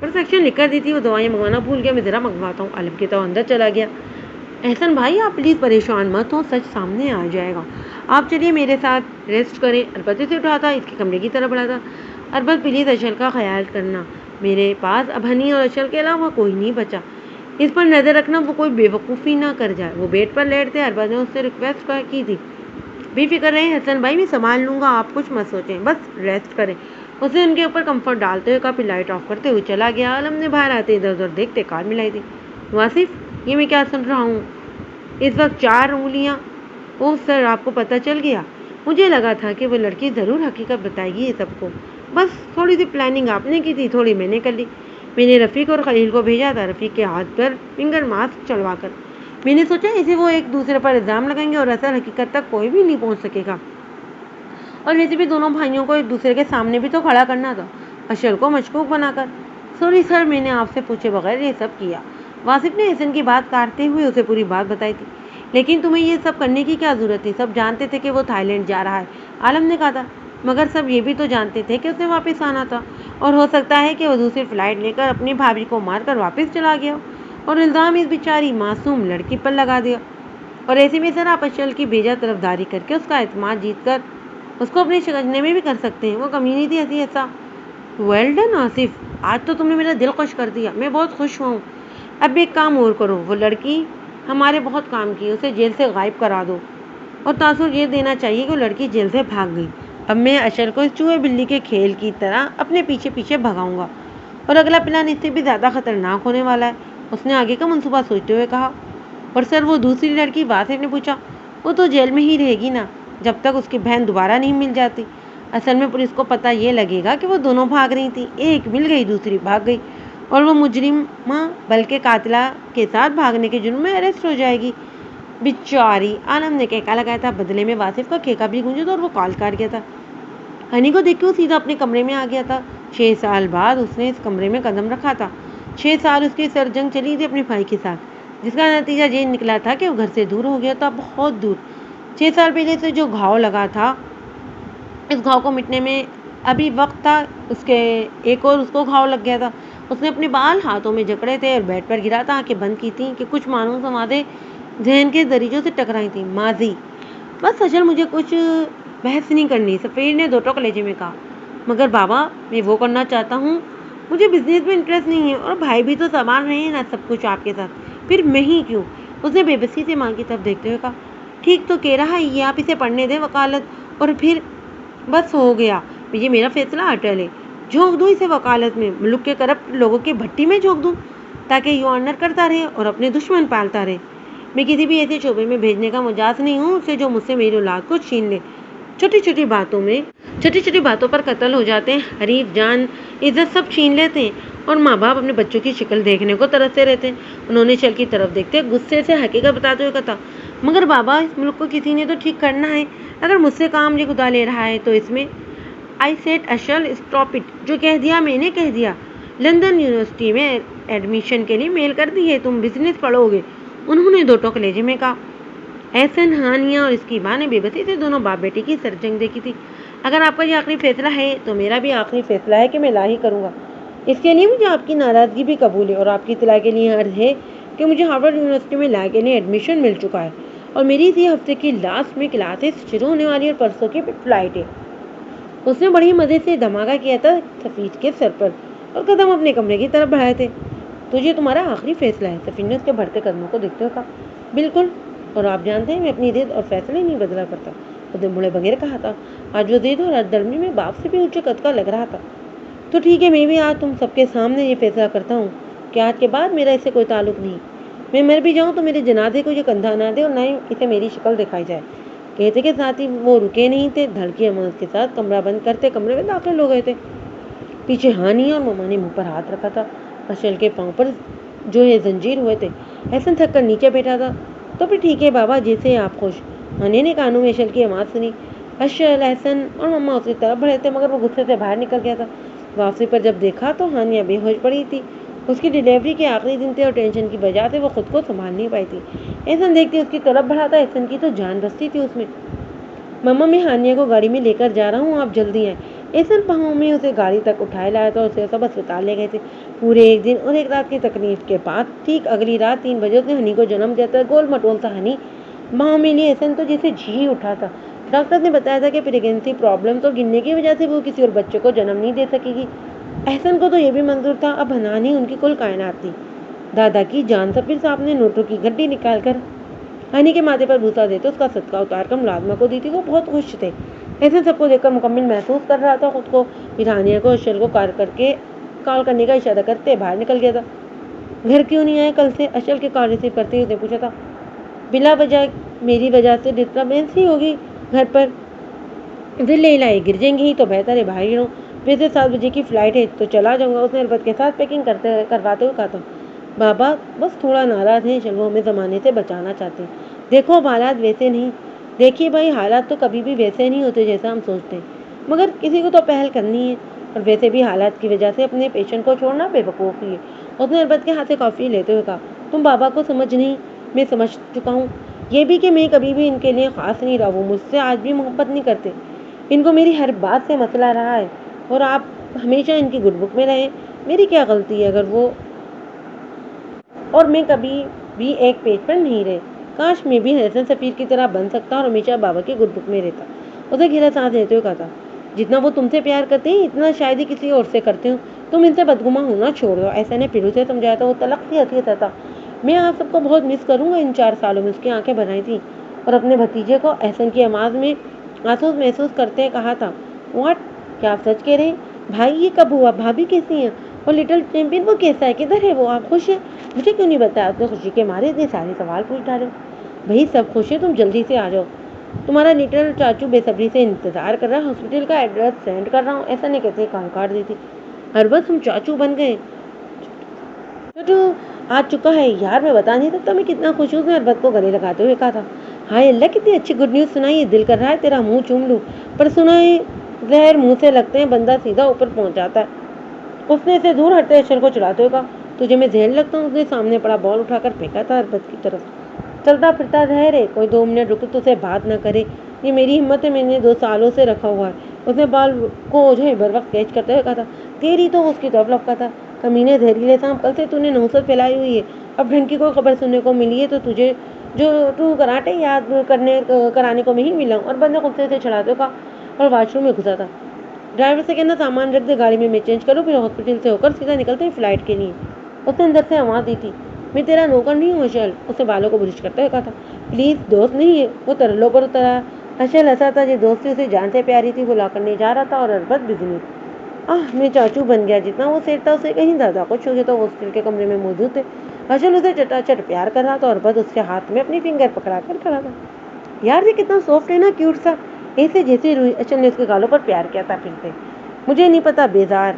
प्रिस्क्रिप्शन लिख कर दी थी, वो दवाइयाँ मंगवाना भूल गया, मैं ज़रा मंगवाता हूँ। आलम के तो अंदर चला गया। एहसन भाई आप प्लीज़ परेशान मत हो, सच सामने आ जाएगा, आप चलिए मेरे साथ रेस्ट करें। अरबत इसे उठाता, इसके कमरे की तरफ बढ़ाता। अरबत प्लीज़ अशल का ख्याल करना, मेरे पास अब हनी और अशल के अलावा कोई नहीं बचा, इस पर नज़र रखना वो कोई बेवकूफ़ी ना कर जाए। वो बेड पर लेटते अरबत ने उससे रिक्वेस्ट की थी, बेफिक्र रहें हसन भाई, मैं संभाल लूँगा, आप कुछ मत सोचें, बस रेस्ट करें। उसे उनके ऊपर कंफर्ट डालते हुए कहा, फिर लाइट ऑफ करते हुए चला गया। आलम ने बाहर आते इधर उधर देखते कार मिलाई थी। वासिफ ये मैं क्या सुन रहा हूँ इस वक्त, 4 उंगलियाँ? ओह सर, आपको पता चल गया? मुझे लगा था कि वो लड़की ज़रूर हकीकत बताएगी ये सबको, बस थोड़ी सी प्लानिंग आपने की थी, थोड़ी मैंने कर ली। मैंने रफ़ीक और खलील को भेजा था, रफ़ीक के हाथ पर फिंगर मास्क चढ़वा कर। मैंने सोचा इसे वो एक दूसरे पर इल्ज़ाम लगाएंगे और असल हकीकत तक कोई भी नहीं पहुंच सकेगा, और वैसे भी दोनों भाइयों को एक दूसरे के सामने भी तो खड़ा करना था, अशर को मशकूक बनाकर। सॉरी सर, मैंने आपसे पूछे बगैर ये सब किया। वासिफ ने हसन की बात काटते हुए उसे पूरी बात बताई थी। लेकिन तुम्हें ये सब करने की क्या ज़रूरत थी, सब जानते थे कि वो थाईलैंड जा रहा है, आलम ने कहा था। मगर सब ये भी तो जानते थे कि उसे वापस आना था, और हो सकता है कि वो दूसरी फ्लाइट लेकर अपनी भाभी को मारकर वापस चला गया और इल्ज़ाम इस बेचारी मासूम लड़की पर लगा दिया। और ऐसे में सर आप अशल की बेजा तरफदारी करके उसका एतमाद जीत कर उसको अपने शिकंजने में भी कर सकते हैं। वो कम्युनिटी ऐसी ऐसा। वेल डन आसिफ, आज तो तुमने मेरा दिल खुश कर दिया, मैं बहुत खुश हुआ हूँ। अब एक काम और करो, वो लड़की हमारे बहुत काम की, उसे जेल से गायब करा दो, और तासुर ये देना चाहिए कि वो लड़की जेल से भाग गई। अब मैं अशर को इस चूहे बिल्ली के खेल की तरह अपने पीछे पीछे भगाऊंगा, और अगला प्लान इससे भी ज़्यादा खतरनाक होने वाला है, उसने आगे का मंसूबा सोचते हुए कहा। और सर वो दूसरी लड़की, वासिफ ने पूछा। वो तो जेल में ही रहेगी ना, जब तक उसकी बहन दोबारा नहीं मिल जाती। असल में पुलिस को पता ये लगेगा कि वो दोनों भाग रही थी, एक मिल गई दूसरी भाग गई, और वो मुजरिमा बल्कि कातिला के साथ भागने के जुर्म में अरेस्ट हो जाएगी। बेचारी, आलम ने केका लगाया था। बदले में वासिफ का केका भी गूंजा था और वो कॉल काट गया था। हनी को देख के वो सीधा अपने कमरे में आ गया था। 6 साल बाद उसने इस कमरे में कदम रखा था। 6 साल उसकी सरजंग चली थी अपने भाई के साथ, जिसका नतीजा ये निकला था कि वो घर से दूर हो गया था, बहुत दूर। 6 साल पहले से जो घाव लगा था, इस घाव को मिटने में अभी वक्त था। उसके एक और उसको घाव लग गया था। उसने अपने बाल हाथों में जकड़े थे और बेड पर गिरा था, आंखें बंद की थी कि कुछ मानो समाधे जहन के दरीजों से टकराई थी। माजी, बस अचल मुझे कुछ बहस नहीं करनी, सफ़ीर ने दो टोक कलेजे में कहा। मगर बाबा, मैं वो करना चाहता हूँ, मुझे बिजनेस में इंटरेस्ट नहीं है, और भाई भी तो संभाल रहे हैं ना सब कुछ आपके साथ, फिर मैं ही क्यों? उसने बेबसी से माँ की तरफ देखते हुए कहा। ठीक तो कह रहा है ये, आप इसे पढ़ने दें वकालत, और फिर बस हो गया, ये मेरा फैसला अटल है। झोंक दूँ इसे वकालत में, मुल्क के करप्ट लोगों की भट्टी में झोंक दूँ, ताकि ये ऑनर करता रहे और अपने दुश्मन पालता रहे। मैं किसी भी ऐसे शोबे में भेजने का मजाज नहीं हूँ उसे जो मुझसे मेरी औलाद को छीन ले। छोटी छोटी बातों पर कत्ल हो जाते हैं, हरीफ, जान, इज्जत सब छीन लेते हैं, और माँ बाप अपने बच्चों की शक्ल देखने को तरसते रहते हैं। उन्होंने शल की तरफ देखते गुस्से से हकीकत बताते हुए कहा, मगर बाबा इस मुल्क को किसी ने तो ठीक करना है, अगर मुझसे काम ये खुदा ले रहा है तो इसमें। आई सेड अशल स्टॉप इट, जो कह दिया मैंने कह दिया। लंदन यूनिवर्सिटी में एडमिशन के लिए मेल कर दी है, तुम बिजनेस पढ़ोगे, उन्होंने दो टोक कलेजे में कहा। एहसन, हानिया और इसकी माँ ने बेबसी से दोनों बाप बेटी की सरजंग देखी थी। अगर आपका ये आखिरी फैसला है तो मेरा भी आखिरी फैसला है कि मैं ला ही करूँगा। इसके लिए मुझे आपकी नाराज़गी भी कबूल है, और आपकी इत्तला के लिए अर्ज है कि मुझे हार्वर्ड यूनिवर्सिटी में ला के लिए एडमिशन मिल चुका है, और मेरी इसी हफ्ते की लास्ट में क्लासेस शुरू होने वाली और परसों की फ्लाइट है। उसने बड़ी मज़े से धमाका किया था सफ़ीर के सर पर, और कदम अपने कमरे की तरफ बढ़ाए थे। तो ये तुम्हारा आखिरी फैसला है? सफ़ीर ने उसके बढ़ते कदमों को देखते हुए कहा। बिल्कुल, और आप जानते हैं मैं अपनी जिद और फैसले नहीं बदला करता, उसने बूढ़े बगैर कहा था। आज वो जिद और दरमी में बाप से भी ऊंचे कद का लग रहा था। तो ठीक है, मैं भी आज तुम सबके सामने ये फैसला करता हूँ कि आज के बाद मेरा इससे कोई ताल्लुक नहीं। मैं मर भी जाऊँ तो मेरे जनाजे को ये कंधा ना दे और ना ही इसे मेरी शक्ल दिखाई जाए। कहते के साथ ही वो रुके नहीं थे, धड़की आवाज़ के साथ कमरा बंद करते कमरे में दाखिल हो गए थे। पीछे हानी और ममा ने मुँह पर हाथ रखा था। अशल के पाँव पर जो है जंजीर हुए थे। एहसन थक कर नीचे बैठा था। तो फिर ठीक है बाबा, जैसे आप खुश। हानी ने कानों में अशल की आवाज़ सुनी। अशल, एहसन और मम्मा उसकी तरफ बढ़े थे, मगर वो गुस्से से बाहर निकल गया था। वापसी पर जब देखा तो हानिया बेहोश पड़ी थी। उसकी डिलीवरी के आखिरी दिन थे और टेंशन की वजह से वो खुद को संभाल नहीं पाई थी। एहसन देखती उसकी तरफ बढ़ा था। एहसन की तो जान बसती थी उसमें। मम्मा, मैं हानिया को गाड़ी में लेकर जा रहा हूँ, आप जल्दी आए। एहसन पाँव में उसे गाड़ी तक उठाए लाया था और उसे सब अस्पताल ले गए थे। پورے ایک دن اور ایک رات کی تکلیف کے بعد ٹھیک اگلی رات 3 بجے اس نے ہنی کو جنم دیا تھا۔ گول مٹول تھا ہنی، ماں میں نے احسن تو جسے جی اٹھا تھا۔ ڈاکٹر نے بتایا تھا کہ پریگنینسی پرابلم تو گننے کی وجہ سے وہ کسی اور بچے کو جنم نہیں دے سکے گی۔ احسن کو تو یہ بھی منظور تھا، اب حنان ہی ان کی کل کائنات تھی۔ دادا کی جان سفیر صاحب نے نوٹوں کی گڈی نکال کر ہنی کے ماتھے پر بوسا دیتے اس کا صدقہ اتار کر ملازمہ کو دی تھی۔ وہ بہت خوش تھے۔ احسن سب کو دیکھ کر مکمل محسوس کر رہا تھا خود کو۔ پھر ہانیہ کو اشل کو کال کرنے کا اشارہ کرتے باہر نکل گیا تھا۔ گھر کیوں نہیں آئے کل سے؟ اشل کے کال ریسیو کرتے ہی اس نے پوچھا تھا۔ بلا وجہ میری وجہ سے ڈسٹربینس ہی ہوگی گھر پر، پھر لے لائے گر جائیں گی تو بہتر ہے باہر ہی رہوں۔ ویسے 7 بجے کی فلائٹ ہے تو چلا جاؤں گا، اس نے البت کے ساتھ پیکنگ کرواتے ہوئے کہا تھا۔ بابا بس تھوڑا ناراض ہیں، چلو ہمیں زمانے سے بچانا چاہتے ہیں۔ دیکھو اب حالات ویسے نہیں، دیکھیے بھائی حالات تو کبھی بھی ویسے نہیں ہوتے جیسا ہم سوچتے ہیں، مگر کسی کو تو پہل کرنی ہے، اور ویسے بھی حالات کی وجہ سے اپنے پیشنٹ کو چھوڑنا بے وقوفی ہے۔ اس نے البت کے ہاتھ سے کافی لیتے ہوئے کہا، تم بابا کو سمجھ نہیں، میں سمجھ چکا ہوں۔ یہ بھی کہ میں کبھی بھی ان کے لیے خاص نہیں رہا، وہ مجھ سے آج بھی محبت نہیں کرتے، ان کو میری ہر بات سے مسئلہ رہا ہے، اور آپ ہمیشہ ان کی گڈ بک میں رہے۔ میری کیا غلطی ہے اگر وہ اور میں کبھی بھی ایک پیج پر نہیں رہے؟ کاش میں بھی احسن سفیر کی طرح بن سکتا اور ہمیشہ بابا کی گڈ بک میں رہتا۔ اسے گہرا سانس لیتے ہوئے کہا تھا، جتنا وہ تم سے پیار کرتے ہیں اتنا شاید ہی کسی اور سے کرتے ہوں، تم ان سے بدگما ہونا چھوڑ دو۔ ایسا نے پھر اسے سمجھایا تھا۔ وہ تلخ سی ہنسی تھا۔ میں آپ سب کو بہت مس کروں گا۔ ان 4 سالوں میں اس کی آنکھیں بھر آئی تھیں اور اپنے بھتیجے کو احسن کی آواز میں آنسو محسوس کرتے کہا تھا، واٹ، کیا آپ سچ کہہ رہے ہیں؟ بھائی یہ کب ہوا؟ بھابھی کیسی ہیں؟ اور لٹل چیمپئن وہ کیسا ہے؟ کدھر ہے وہ؟ آپ خوش ہیں؟ مجھے کیوں نہیں بتایا؟ اس نے خوشی کے مارے اتنے سارے سوال پوچھ ڈالے۔ بھائی سب خوش ہیں، تم جلدی سے آ جاؤ، تمہارا لٹل چاچو بے صبری سے انتظار کر رہا ہے، ہاسپٹل کا ایڈریس سینڈ کر رہا ہوں۔ ایسا نہیں کہتے کال کاٹ دی تھی۔ ہر بس ہم چاچو بن گئے، چھوٹو آ چکا ہے یار، میں بتا نہیں سکتا میں کتنا خوش ہوں۔ اس نے اربت کو گلے لگاتے ہوئے کہا تھا، ہائے اللہ کتنی اچھی گڈ نیوز سنائی ہے، دل کر رہا ہے تیرا منہ چوم لوں، پر سنائے زہر منہ سے لگتے ہیں بندہ سیدھا اوپر پہنچ جاتا ہے۔ اس نے اسے دور ہٹتے اشل کو چڑھاتے ہوئے کہا، تجھے میں زہر لگتا ہوں؟ اس نے سامنے پڑا بال اٹھا کر پھینکا تھا اربت کی طرف۔ چلتا پھرتا زہر ہے، کوئی 2 منٹ رکے تو اسے بات نہ کرے، یہ میری ہمت ہے، میں نے 2 سالوں سے رکھا ہوا ہے۔ اس نے بال کو جو ہے بر وقت کیچ کرتے ہوئے کہا تھا، تیری تو اس کی طرف لپکا تھا، کمینے زہریلے سانپ، کل سے تو نے نحوست پھیلائی ہوئی ہے، اب ڈھنگ کی کوئی خبر سننے کو ملی ہے تو تجھے تو کراٹے یاد کرانے کو میں ہی ملا ہوں۔ اور بندے غصے سے چڑھاتے ہوئے کہا، اور واش روم میں گھسا تھا، ڈرائیور سے کہنا سامان رکھ دے گاڑی میں چینج کروں، پھر ہاسپٹل سے ہو کر سیدھا نکلتے ہیں فلائٹ کے لیے۔ اس نے اندر سے آواز دی تھی، میں تیرا نوکر نہیں ہوں اشل۔ اسے بالوں کو برش کرتے ہوئے کہا تھا، پلیز دوست نہیں ہے۔ وہ ترلوں پر اترا۔ اشل ہنسا تھا، یہ دوستی اسے جان سے پیاری تھی، وہ لا کرنے جا رہا تھا اور اربت بزنی، میں چاچو بن گیا۔ جتنا وہ سیٹ تھا اسے کہیں زیادہ خوش ہو گیا تو وہ ہاسپٹل کے کمرے میں موجود تھے۔ اشل اسے چٹا چٹ پیار کر رہا تھا اور اربت اس کے ہاتھ میں اپنی فنگر پکڑا کر کھڑا تھا۔ یار یہ کتنا سافٹ ہے نا، کیوٹ سا، ایسے جیسے روئی۔ اشل نے اس کے گالوں پر پیار کیا تھا پھر سے۔ مجھے نہیں پتا بیزار،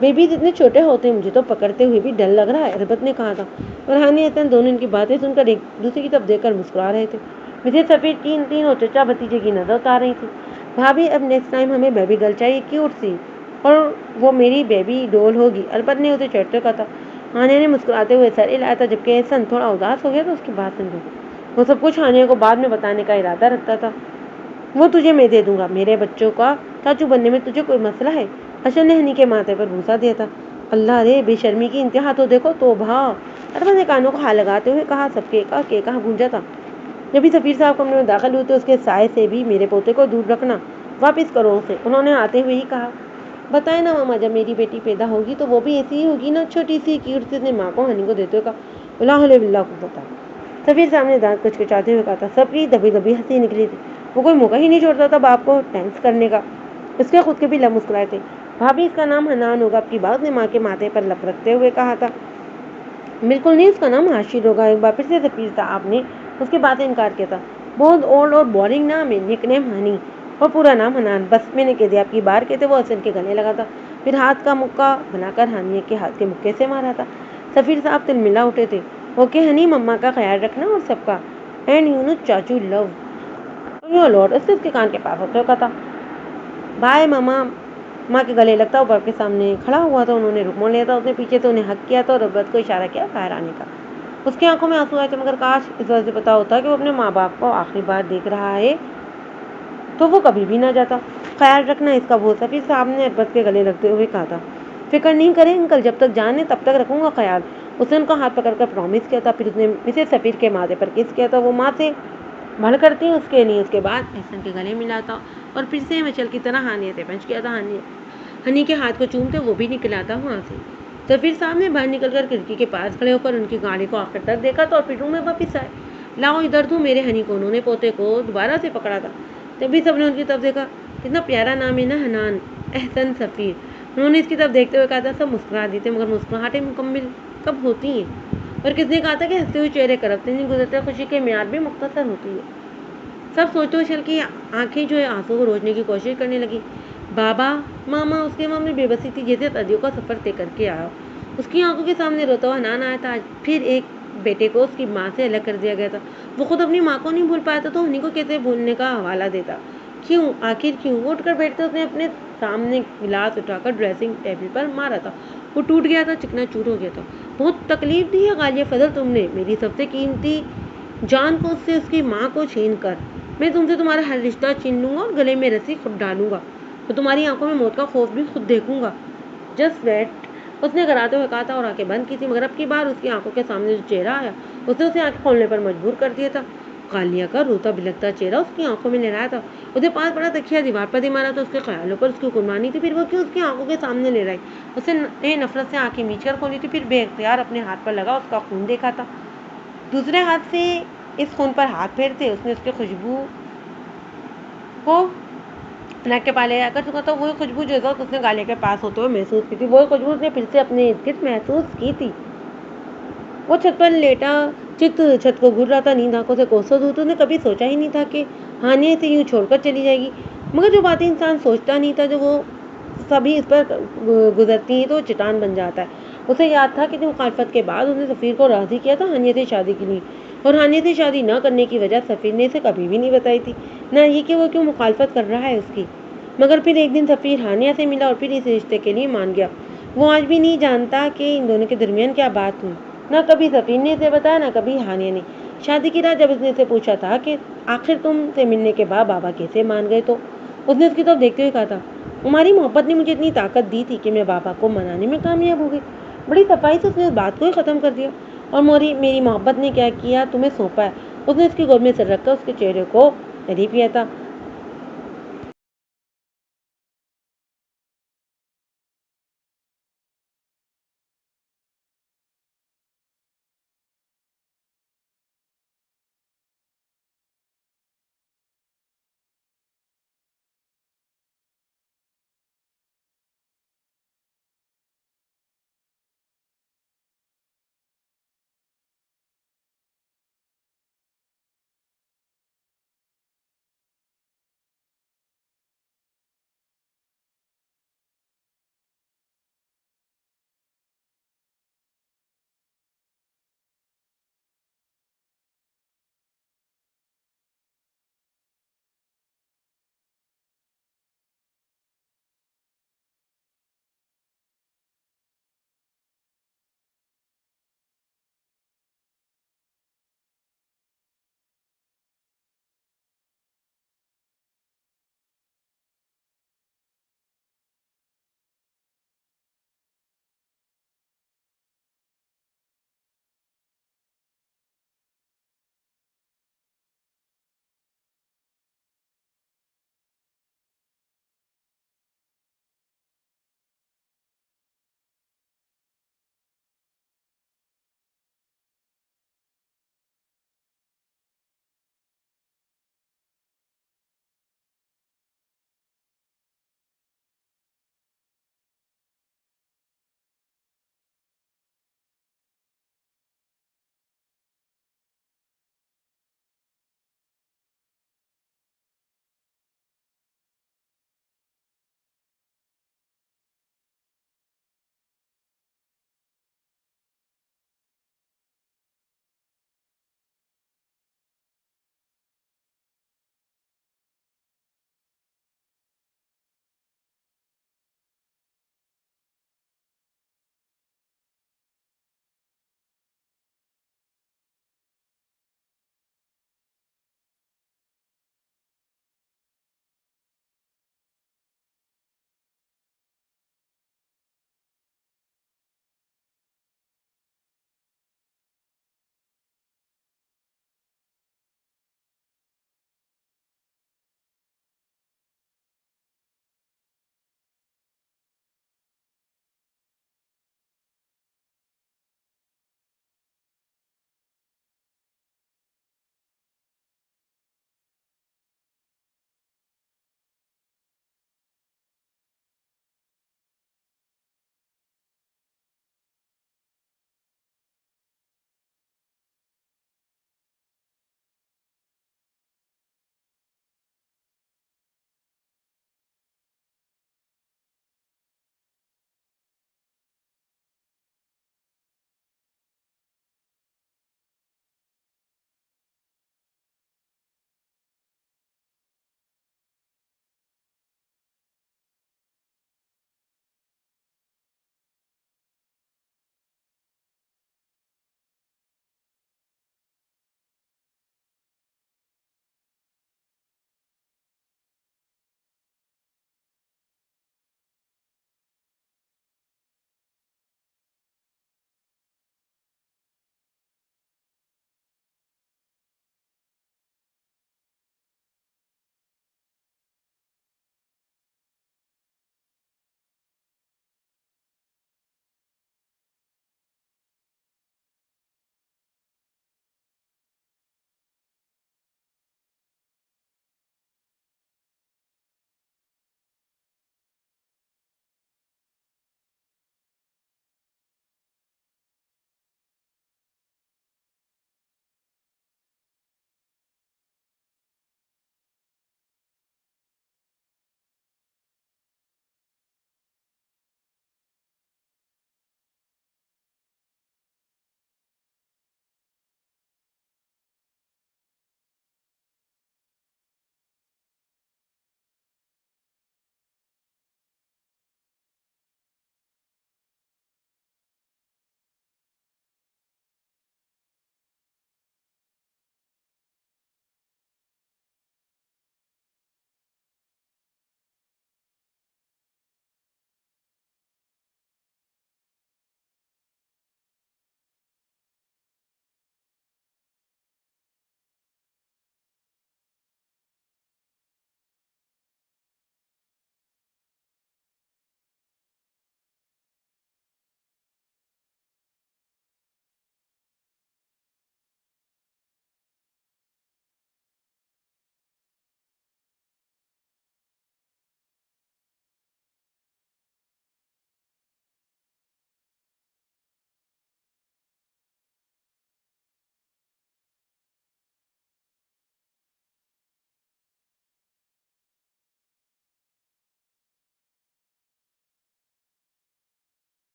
بیبیز اتنے چھوٹے ہوتے ہیں، مجھے تو پکڑتے ہوئے بھی ڈر لگ رہا ہے، اربت نے کہا تھا۔ اور ہانی احسن دونوں ان کی باتیں سن کر ایک دوسرے کی طرف دیکھ کر مسکرا رہے تھے۔ مجھے سفید تینوں چچا بھتیجے کی نظر اتار رہی تھی۔ بھابھی اب نیکسٹ ٹائم ہمیں بیبی گرل چاہیے، کیوٹ سی، اور وہ میری بیبی ڈول ہوگی، اربت نے اسے چڑھتے کہا تھا۔ ہانیہ نے مسکراتے ہوئے سر ہلایا تھا، جبکہ احسن تھوڑا اداس ہو گیا تو اس کی بات سن گئی۔ وہ سب کچھ ہانیہ کو بعد میں بتانے کا ارادہ رکھتا تھا۔ وہ تجھے میں دے دوں گا، میرے بچوں کا چاچو بننے میں تجھے کوئی مسئلہ ہے؟ اشل نے ہنی کے ماتھے پر بوسا دیا تھا۔ اللہ رے، بے شرمی کی انتہا تو دیکھو، توبہ، اربت نے کانوں کو ہاتھ لگاتے ہوئے کہا۔ سب کے کہا گونجا تھا۔ جبھی سفیر صاحب کمرے میں داخل ہوئے تو اس کے سائے سے بھی میرے پوتے کو دور رکھنا، واپس کرو اسے، انہوں نے آتے ہوئے ہی کہا۔ بتائے نا ماما، جب میری بیٹی پیدا ہوگی تو وہ بھی ایسی ہی ہوگی نا، چھوٹی سی کیوٹ سی۔ نے ماں کو ہنی کو دیتے ہوئے کہا، لا حول ولا قوت۔ سفیر صاحب نے دانت کچکچاتے ہوئے کہا تھا۔ سب کی دبی دبی ہنسی نکلی تھی، وہ کوئی موقع ہی نہیں چھوڑتا تھا باپ کو ٹینس کرنے کا۔ اس کے خود کے بھی لب مسکرائے تھے۔ بھابھی اس کا نام حنان ہوگا، اب کی بات نے ماں کے ماتھے پر لب رکھتے ہوئے کہا تھا۔ بالکل نہیں، اس کا نام حاشر ہوگا۔ ایک بار پھر سے سفیر صاحب نے اس کی بات سے انکار کیا تھا۔ بہت اولڈ اور بورنگ نام ہے، نک نیم ہنی اور پورا نام حنان۔ بس میں نے کہہ دیا، اب کی بار کہتے وہ حسن کے گلے لگا تھا، پھر ہاتھ کا مکہ بنا کر ہانیہ کے ہاتھ کے مکے سے مارا تھا۔ سفیر صاحب تلملا اٹھے تھے۔ اوکے ہنی، مما کا خیال رکھنا اور سب کا، اینڈ یو نو چاچو لو یو لاٹ۔ اس نے اس کے کان کے پاس ہوتے ہوئے کہا تھا، بائے ماما۔ ماں کے گلے لگتا وہ باپ کے سامنے کھڑا ہوا تھا، انہوں نے رک موڑ لیا تھا، اس نے پیچھے سے انہیں حق کیا تھا اور اربت کو اشارہ کیا باہر آنے کا۔ اس کی آنکھوں میں آنسو آئے تھے، مگر کاش اس وجہ سے پتا ہوتا کہ وہ اپنے ماں باپ کو آخری بار دیکھ رہا ہے تو وہ کبھی بھی نہ جاتا۔ خیال رکھنا اس کا، وہ سفیر صاحب نے اربت کے گلے لگتے ہوئے کہا تھا۔ فکر نہیں کریں انکل، جب تک جان ہے تب تک رکھوں گا خیال۔ اس نے ان کا ہاتھ پکڑ کر پرومس کیا تھا، پھر اس نے مسز سفیر کے ماتھے پر کس کیا تھا۔ وہ ماں سے بڑھ کرتی اس کے لیے، اس کے بعد احسن کے گلے ملا تھا اور پھر سے مچل کی طرح ہانیہ سے پنچ کیا تھا۔ ہنی کے ہاتھ کو چومتے وہ بھی نکلا تھا وہاں سے۔ سفیر صاحب نے باہر نکل کر کھڑکی کے پاس کھڑے ہو کر ان کی گاڑی کو آخر تک دیکھا تو اور پھر روم میں واپس آئے۔ لاؤ ادھر تو میرے ہنی کو۔ انہوں نے پوتے کو دوبارہ سے پکڑا تھا، تبھی سب نے ان کی طرف دیکھا۔ کتنا پیارا نام ہے نا، حنان، احسن سفیر۔ انہوں نے اس کی طرف دیکھتے ہوئے کہا تھا۔ سب مسکرا دیتے، مگر مسکراہٹیں مکمل کب ہوتی ہیں؟ اور کس نے کہا تھا کہ ہنستے ہوئے چہرے کرپتے نہیں گزرتے، خوشی کے معیار بھی مختصر ہوتی ہے؟ سب سوچتے ہوئے چل کی آنکھیں جو ہے آنسوں کو روکنے کی کوشش کرنے لگی۔ بابا، ماما، اس کے ماں میں بے بسی تھی، جیسے صدیوں کا سفر طے کر کے آیا۔ اس کی آنکھوں کے سامنے روتا ہوا حنان آیا تھا۔ آج پھر ایک بیٹے کو اس کی ماں سے الگ کر دیا گیا تھا۔ وہ خود اپنی ماں کو نہیں بھول پایا تھا تو انہیں کو کیسے بھولنے کا حوالہ دیتا؟ کیوں؟ آخر کیوں؟ وہ اٹھ کر بیٹھتے اس نے اپنے سامنے گلاس اٹھا کر ڈریسنگ ٹیبل پر مارا تھا۔ وہ ٹوٹ گیا تھا، چکنا چور ہو گیا تھا۔ بہت تکلیف دی ہے غالیہ فضل تم نے، میری سب سے قیمتی جان کو اس سے اس کی ماں کو چھین کر۔ میں تم سے تمہارا ہر رشتہ چھین لوں گا اور گلے میں رسی خود ڈالوں گا، تو تمہاری آنکھوں میں موت کا خوف بھی خود دیکھوں گا۔ جسٹ ویٹ، اس نے کراتے ہوئے کہا تھا اور آنکھیں بند کی تھی، مگر اب کی بار اس کی آنکھوں کے سامنے جو چہرہ آیا اس نے اسے آنکھیں کھولنے پر مجبور کر دیا تھا۔ غالیہ کا روتا بلکتا چہرہ اس کی آنکھوں میں لہرایا تھا۔ اسے پاس پڑا تکیہ دیوار پر دے مارا تو اس کے خیالوں پر اس کی قربانی تھی، پھر وہ کیوں اس کی آنکھوں کے سامنے لے رہی؟ اسے نفرت سے آنکھیں میچ کر کھولی تھی، پھر بے اختیار اپنے ہاتھ پر لگا اس کا خون دیکھا تھا۔ دوسرے ہاتھ سے اس خون پر ہاتھ پھیرتے اس نے اس کی خوشبو کو ناک کے پالے آ کر چکا تھا۔ وہی خوشبو جو اس نے غالیہ کے پاس ہوتے ہوئے محسوس کی تھی، وہی خوشبو اس نے پھر سے اپنے ارد گرد محسوس کی تھی۔ وہ چھت پر لیٹا چت چھت کو گھور رہا تھا، نیند آنکھوں سے کوسوں دور تھی۔ اس نے کبھی سوچا ہی نہیں تھا کہ ہانیہ اسے یوں چھوڑ کر چلی جائے گی، مگر جو باتیں انسان سوچتا نہیں تھا جو وہ سبھی اس پر گزرتی ہیں تو وہ چٹان بن جاتا ہے۔ اسے یاد تھا کہ مخالفت کے بعد اس نے سفیر کو راضی کیا تھا ہانیہ سے شادی کے لیے، اور ہانیہ سے شادی نہ کرنے کی وجہ سفیر نے اسے کبھی بھی نہیں بتائی تھی، نہ یہ کہ وہ کیوں مخالفت کر رہا ہے اس کی۔ مگر پھر ایک دن سفیر ہانیہ سے ملا اور پھر اس رشتے کے لیے مان گیا۔ وہ آج بھی نہیں جانتا کہ ان دونوں کے درمیان کیا بات ہوئی، نہ کبھی سفیر نے اسے بتایا، نہ کبھی ہانیہ نے۔ شادی کی رات جب اس نے اسے پوچھا تھا کہ آخر تم سے ملنے کے بعد بابا کیسے مان گئے، تو اس نے اس کی طرف دیکھتے ہوئے کہا تھا، تمہاری محبت نے مجھے اتنی طاقت دی تھی کہ میں بابا کو منانے میں کامیاب ہو گئی۔ بڑی صفائی سے اس نے اس بات کو ہی ختم کر دیا۔ اور میری محبت نے کیا کیا، تمہیں سونپا ہے۔ اس نے اس کی گود میں سر رکھ کر اس کے چہرے کو ریپ کیا تھا۔